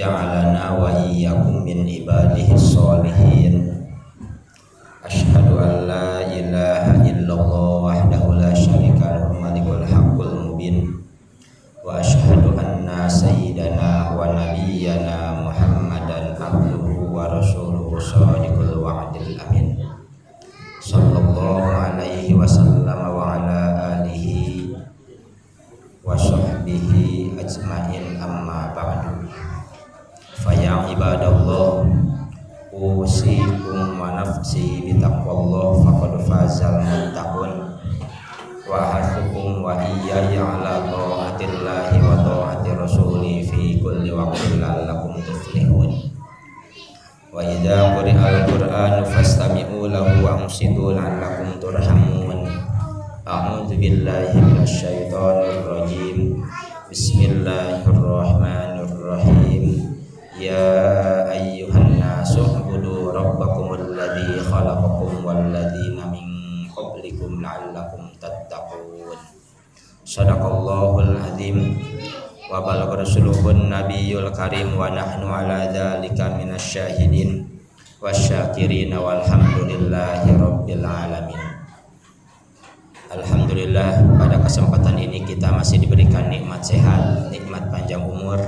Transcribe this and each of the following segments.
ja'alana wa iyyakum min ibadihis sholihin. Asyhadu an la ilaha illallah wahdahu la syarika lahu malikul haqqul mubin. Wa asyhadu anna sayyidana wa nabiyyana Muhammadan abduhu wa rasuluhu shadiqul wa'dil amin. Sallallahu alaihi wasallam wa ala alihi wa sahbihi ajmain, amma ba'du. Fa ya ibadallah, usikum wa nafsi bitaqwallah faqad fazal muttaqun. Wa hasukum wa iyaya ala ta'atillahi wa ta'ati rasuli fi kulli waqtin la'allakum tuflihun. Wa idza quri'al qur'anu fastami'u lahu wa ansitu la'allakum turhamun. A'udzu billahi minasy syaithanir rajim. Bismillahirrahmanirrahim. Ya ayyuhan nasu ubudu rabbakumul ladzi khalaqakum wal ladzina min qablikum la'allakum tattaqun. Shadaqallahul azim. Wa balagha rasuluhun nabiyyul karim wa nahnu ala dzalika minasy syahidin wasyakirin walhamdulillahi rabbil alamin. Alhamdulillah, pada kesempatan ini kita masih diberikan nikmat sehat, nikmat panjang umur,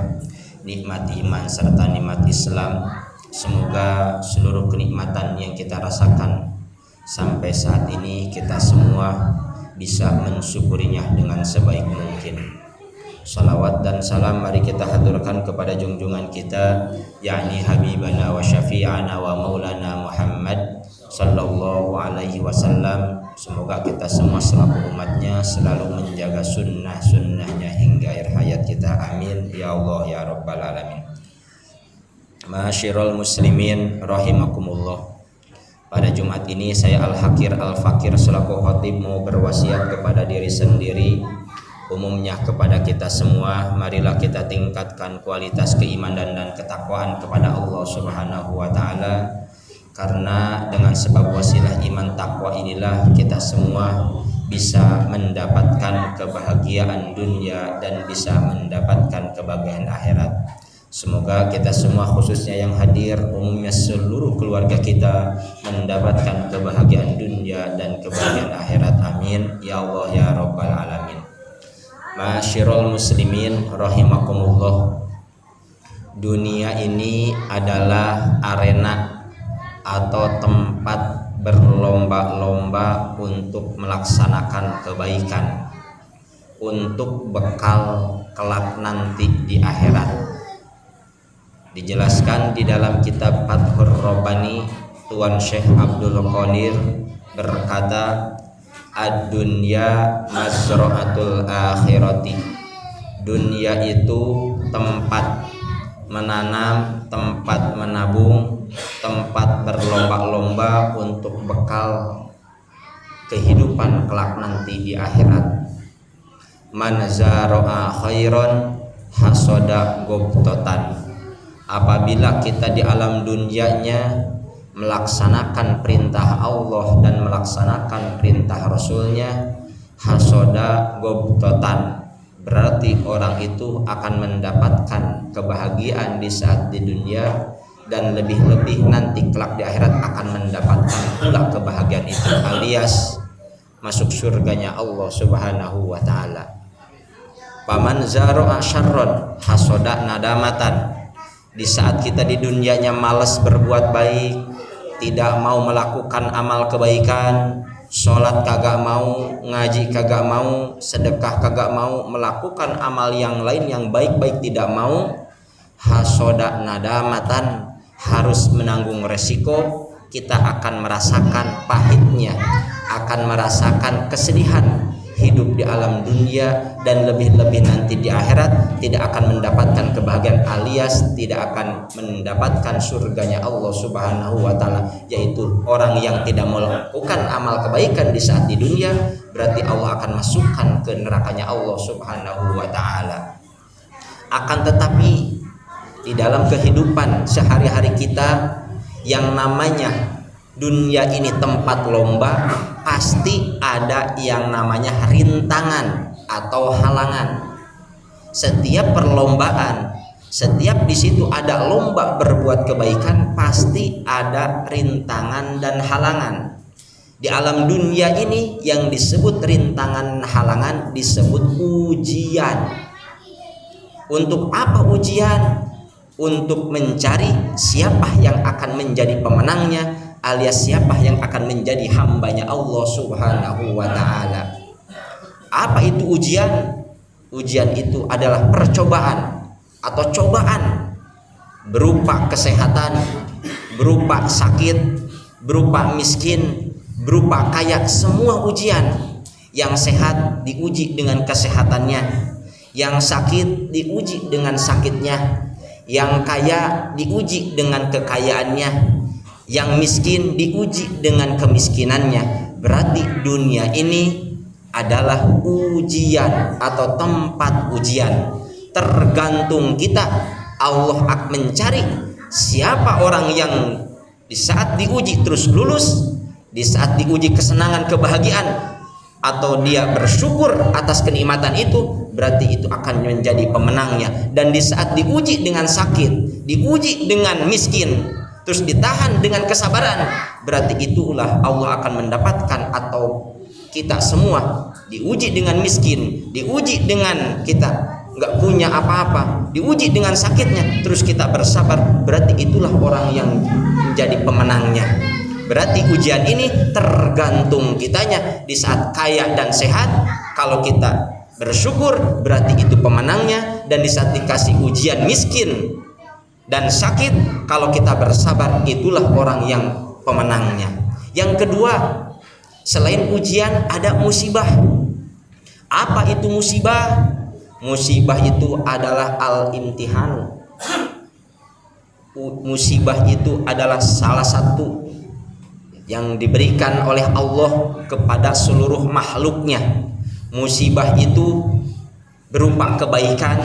nikmat iman serta nikmat Islam. Semoga seluruh kenikmatan yang kita rasakan sampai saat ini kita semua bisa mensyukurinya dengan sebaik mungkin. Salawat dan salam mari kita haturkan kepada junjungan kita, yakni Habibana wa Syafi'ana wa Maulana Muhammad sallallahu alaihi wasallam. Semoga kita semua selaku umatnya selalu menjaga sunnah-sunnahnya hingga akhir hayat kita. Amin ya Allah ya Rabbal alamin. Ma'asyiral muslimin rahimakumullah. Pada Jumat ini saya Al-Hakir Al-Fakir selaku khatib mau berwasiat kepada diri sendiri, umumnya kepada kita semua. Marilah kita tingkatkan kualitas keimanan dan ketakwaan kepada Allah Subhanahu wa taala. Karena dengan sebab wasilah iman takwa inilah kita semua bisa mendapatkan kebahagiaan dunia dan bisa mendapatkan kebahagiaan akhirat. Semoga kita semua, khususnya yang hadir, umumnya seluruh keluarga kita mendapatkan kebahagiaan dunia dan kebahagiaan akhirat. Amin ya Allah ya Rabbal alamin. Ma'asyiral muslimin rahimakumullah. Dunia ini adalah arena atau tempat berlomba-lomba untuk melaksanakan kebaikan, untuk bekal kelak nanti di akhirat. Dijelaskan di dalam kitab Fathur Rabbani, Tuan Syekh Abdul Qadir berkata, ad-dunya mazra'atul akhirati. Dunia itu tempat menanam, tempat menabung, tempat berlomba-lomba untuk bekal kehidupan kelak nanti di akhirat. Man zara'a khairan hasoda gobtotan. Apabila kita di alam dunianya melaksanakan perintah Allah dan melaksanakan perintah Rasulnya, hasoda gobtotan, berarti orang itu akan mendapatkan kebahagiaan di saat di dunia, dan lebih-lebih nanti kelak di akhirat akan mendapatkan pula kebahagiaan itu, alias masuk surganya Allah Subhanahu wa taala. Paman zara'a syarron hasoda nadamatan. Di saat kita di dunianya malas berbuat baik, tidak mau melakukan amal kebaikan, sholat kagak mau, ngaji kagak mau, sedekah kagak mau, melakukan amal yang lain yang baik-baik tidak mau, hasoda nadamatan, harus menanggung resiko. Kita akan merasakan pahitnya, akan merasakan kesedihan hidup di alam dunia, dan lebih-lebih nanti di akhirat tidak akan mendapatkan kebahagiaan, alias tidak akan mendapatkan surganya Allah Subhanahu wa taala, yaitu orang yang tidak melakukan amal kebaikan di saat di dunia, berarti Allah akan masukkan ke nerakanya Allah Subhanahu wa taala. Akan tetapi di dalam kehidupan sehari-hari kita yang namanya dunia ini tempat lomba, pasti ada yang namanya rintangan atau halangan. Setiap perlombaan, Setiap di situ ada lomba berbuat kebaikan, pasti ada rintangan dan halangan. Di alam dunia ini yang disebut rintangan halangan disebut ujian. Untuk apa ujian? Untuk mencari siapa yang akan menjadi pemenangnya, alias siapa yang akan menjadi hambanya Allah Subhanahu wa ta'ala. Apa itu ujian? Ujian itu adalah percobaan atau cobaan berupa kesehatan, berupa sakit, berupa miskin, berupa kaya. Semua ujian. Yang sehat diuji dengan kesehatannya, yang sakit diuji dengan sakitnya, yang kaya diuji dengan kekayaannya, yang miskin diuji dengan kemiskinannya. Berarti dunia ini adalah ujian atau tempat ujian. Tergantung kita. Allah akan mencari siapa orang yang di saat diuji terus lulus, di saat diuji kesenangan, kebahagiaan, atau dia bersyukur atas kenikmatan itu, berarti itu akan menjadi pemenangnya. Dan di saat diuji dengan sakit, diuji dengan miskin, terus ditahan dengan kesabaran, berarti itulah Allah akan mendapatkan, atau kita semua diuji dengan miskin, diuji dengan kita nggak punya apa-apa, diuji dengan sakitnya, terus kita bersabar, berarti itulah orang yang menjadi pemenangnya. Berarti ujian ini tergantung kitanya. Di saat kaya dan sehat, kalau kita bersyukur, berarti itu pemenangnya. Dan di saat dikasih ujian miskin dan sakit, kalau kita bersabar, itulah orang yang pemenangnya. Yang kedua, selain ujian ada musibah. Apa itu musibah? Musibah itu adalah al-imtihanu. Musibah itu adalah salah satu yang diberikan oleh Allah kepada seluruh makhluknya. Musibah itu berupa kebaikan,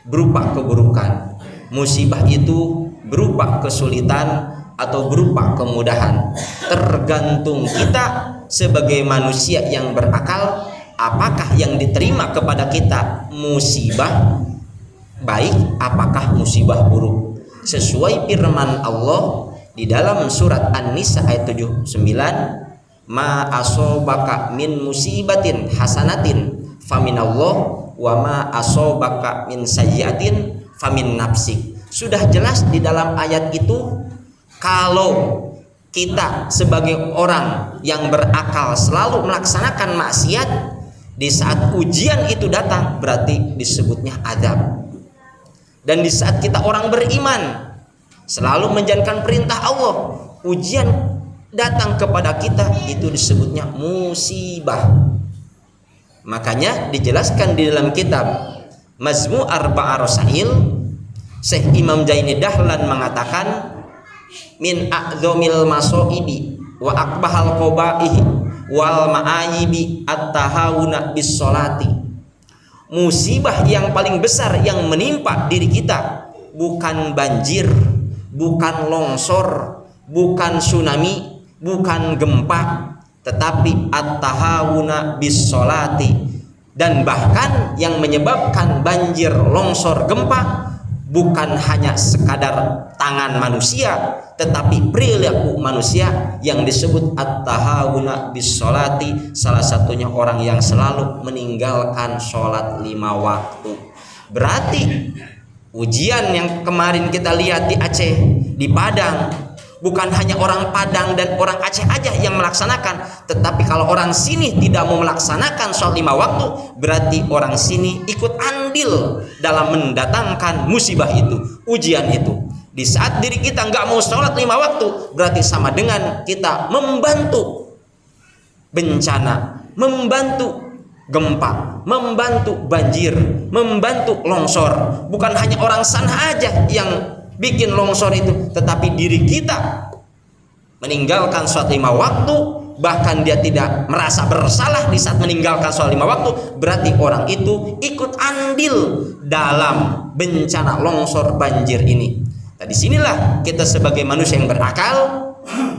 berupa keburukan. Musibah itu berupa kesulitan atau berupa kemudahan. Tergantung kita sebagai manusia yang berakal, apakah yang diterima kepada kita musibah baik, apakah musibah buruk. Sesuai firman Allah di dalam surat An-Nisa ayat 79, ma asobaka min musibatin hasanatin faminallah wa ma asobaka min sayyiatin famin nafsik. Sudah jelas di dalam ayat itu, kalau kita sebagai orang yang berakal selalu melaksanakan maksiat, di saat ujian itu datang, berarti disebutnya azab. Dan di saat kita orang beriman selalu menjalankan perintah Allah, ujian datang kepada kita, itu disebutnya musibah. Makanya dijelaskan di dalam kitab Mazmu' Arba'a Rasail, Syekh Imam Jaini Dahlan mengatakan, min a'zamil masoibi wa akbahal qobaihi wal ma'ayibi at-tahawuna bis sholati. Musibah yang paling besar yang menimpa diri kita bukan banjir, bukan longsor, bukan tsunami, bukan gempa, tetapi at-tahawuna bis sholati. Dan bahkan yang menyebabkan banjir, longsor, gempa bukan hanya sekadar tangan manusia, tetapi perilaku manusia yang disebut at-tahawuna bis sholati. Salah satunya orang yang selalu meninggalkan sholat 5 waktu. Berarti ujian yang kemarin kita lihat di Aceh, di Padang, bukan hanya orang Padang dan orang Aceh aja yang melaksanakan, tetapi kalau orang sini tidak mau melaksanakan sholat 5 waktu, berarti orang sini ikut andil dalam mendatangkan musibah itu, ujian itu. Di saat diri kita nggak mau sholat 5 waktu, berarti sama dengan kita membantu bencana, membantu gempa, membantu banjir, membantu longsor. Bukan hanya orang sana aja yang bikin longsor itu, tetapi diri kita meninggalkan sholat 5 waktu, bahkan dia tidak merasa bersalah di saat meninggalkan sholat 5 waktu, berarti orang itu ikut andil dalam bencana longsor banjir ini. Nah, disinilah kita sebagai manusia yang berakal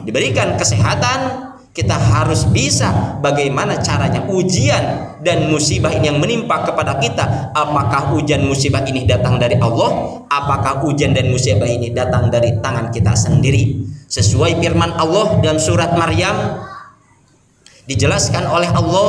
diberikan kesehatan, Kita harus bisa bagaimana caranya ujian dan musibah ini yang menimpa kepada kita. Apakah ujian musibah ini datang dari Allah? Apakah ujian dan musibah ini datang dari tangan kita sendiri? Sesuai firman Allah dalam surat Maryam, dijelaskan oleh Allah,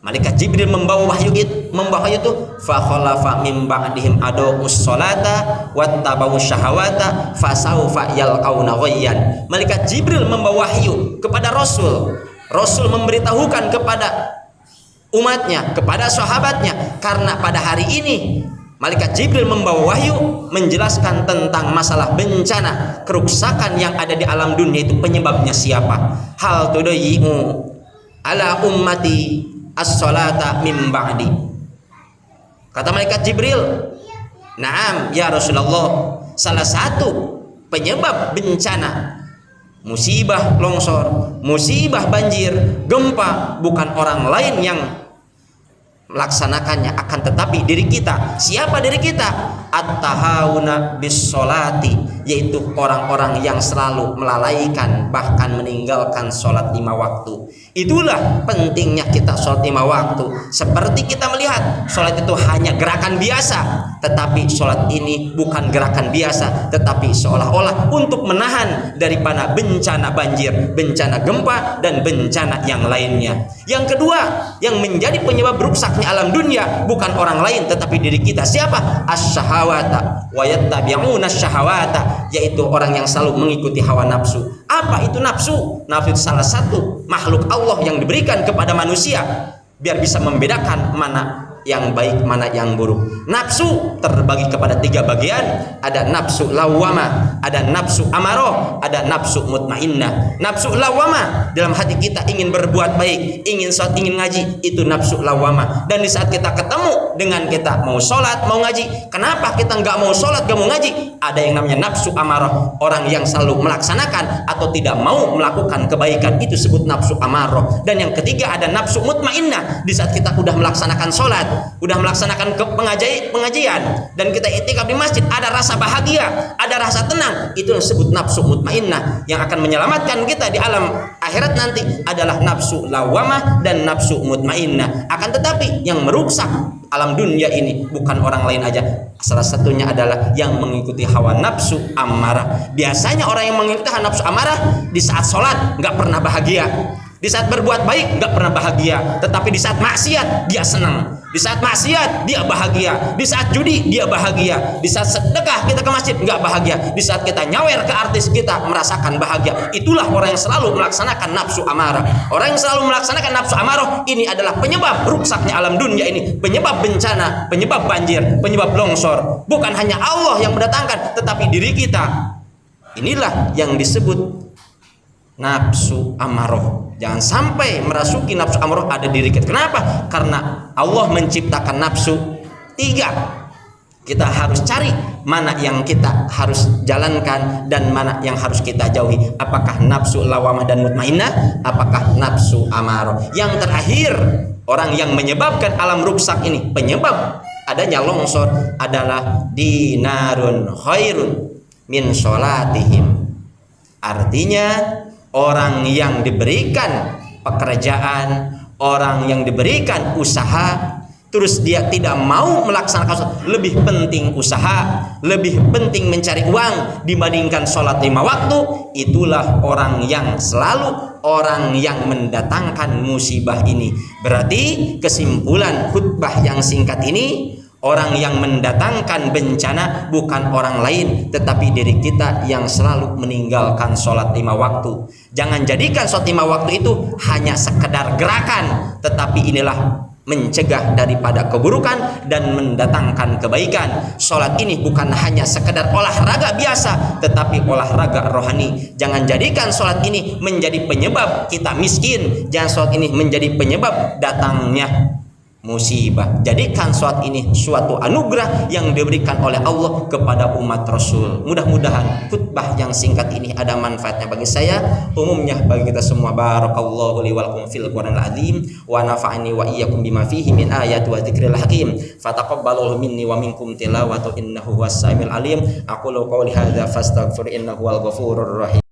malaikat Jibril membawa wahyu itu, fa khalafa min ba'dihim adaa'us salata wattaba'u syahawata fasawfa yalqauna ghayyan. Malaikat Jibril membawa wahyu kepada Rasul. Rasul memberitahukan kepada umatnya, kepada sahabatnya, karena pada hari ini malaikat Jibril membawa wahyu menjelaskan tentang masalah bencana, kerusakan yang ada di alam dunia itu penyebabnya siapa. Hal tudayyi'u ala ummati as-salata min ba'di. Kata malaikat Jibril, "Na'am ya Rasulullah, salah satu penyebab bencana, musibah longsor, musibah banjir, gempa, bukan orang lain yang melaksanakannya, akan tetapi diri kita." Siapa diri kita? At-tahawuna bis-sholati, yaitu orang-orang yang selalu melalaikan bahkan meninggalkan sholat 5 waktu. Itulah pentingnya kita sholat 5 waktu. Seperti kita melihat sholat itu hanya gerakan biasa, tetapi sholat ini bukan gerakan biasa, tetapi seolah-olah untuk menahan daripada bencana banjir, bencana gempa, dan bencana yang lainnya. Yang kedua, yang menjadi penyebab rusaknya alam dunia bukan orang lain tetapi diri kita. Siapa? Asy-syahawata wa yattabi'una asy-syahawata, yaitu orang yang selalu mengikuti hawa nafsu. Apa itu nafsu? Nafsu itu salah satu makhluk Allah yang diberikan kepada manusia biar bisa membedakan mana yang baik, mana yang buruk. Nafsu terbagi kepada 3 bagian. Ada nafsu lawwamah, ada nafsu amarah, ada nafsu mutmainnah. Nafsu lawwamah, dalam hati kita ingin berbuat baik, ingin sholat, ingin ngaji, itu nafsu lawwamah. Dan di saat kita ketemu dengan kita mau sholat, mau ngaji, kenapa kita nggak mau sholat, nggak mau ngaji? Ada yang namanya nafsu amarah, orang yang selalu melaksanakan atau tidak mau melakukan kebaikan, itu sebut nafsu amarah. Dan yang ketiga ada nafsu mutmainnah. Di saat kita udah melaksanakan sholat, udah melaksanakan pengajian, dan kita i'tikaf di masjid, ada rasa bahagia, ada rasa tenang, itu yang disebut nafsu mutmainnah. Yang akan menyelamatkan kita di alam akhirat nanti adalah nafsu lawamah dan nafsu mutmainnah. Akan tetapi yang merusak alam dunia ini bukan orang lain aja, salah satunya adalah yang mengikuti hawa nafsu amarah. Biasanya orang yang mengikuti hawa nafsu amarah di saat sholat nggak pernah bahagia, di saat berbuat baik nggak pernah bahagia, tetapi di saat maksiat dia senang, di saat maksiat dia bahagia, di saat judi dia bahagia, di saat sedekah kita ke masjid nggak bahagia, di saat kita nyawer ke artis kita merasakan bahagia. Itulah orang yang selalu melaksanakan nafsu amarah. Orang yang selalu melaksanakan nafsu amarah ini adalah penyebab rusaknya alam dunia ini, penyebab bencana, penyebab banjir, penyebab longsor. Bukan hanya Allah yang mendatangkan, tetapi diri kita. Inilah yang disebut nafsu amarah. Jangan sampai merasuki nafsu amarah ada diri kita. Kenapa? Karena Allah menciptakan nafsu 3. Kita harus cari mana yang kita harus jalankan dan mana yang harus kita jauhi. Apakah nafsu lawamah dan mutmainnah? Apakah nafsu amarah? Yang terakhir, orang yang menyebabkan alam rusak ini, penyebab adanya longsor adalah dinarun khairun min sholatihim. Artinya orang yang diberikan pekerjaan, orang yang diberikan usaha, terus dia tidak mau melaksanakan sholat, lebih penting usaha, lebih penting mencari uang dibandingkan sholat 5 waktu, itulah orang yang selalu orang yang mendatangkan musibah ini. Berarti kesimpulan khutbah yang singkat ini, orang yang mendatangkan bencana bukan orang lain tetapi diri kita yang selalu meninggalkan sholat 5 waktu. Jangan jadikan sholat 5 waktu itu hanya sekedar gerakan, tetapi inilah mencegah daripada keburukan dan mendatangkan kebaikan. Sholat ini bukan hanya sekedar olahraga biasa, tetapi olahraga rohani. Jangan jadikan sholat ini menjadi penyebab kita miskin. Jangan sholat ini menjadi penyebab datangnya musibah. Jadikan sholat ini suatu anugerah yang diberikan oleh Allah kepada umat Rasul. Mudah-mudahan khutbah yang singkat ini ada manfaatnya bagi saya, umumnya bagi kita semua. Barakallahu li wa lakum fil Qur'anil azim wa nafa'ani wa iyyakum bima fihi min ayati wa dzikril hakim. Fataqabbaluhu minni wa minkum tilawatu innahu was samiul alim. Aqulu qawli hadza fastaghfir innahu wal ghafurur rahim.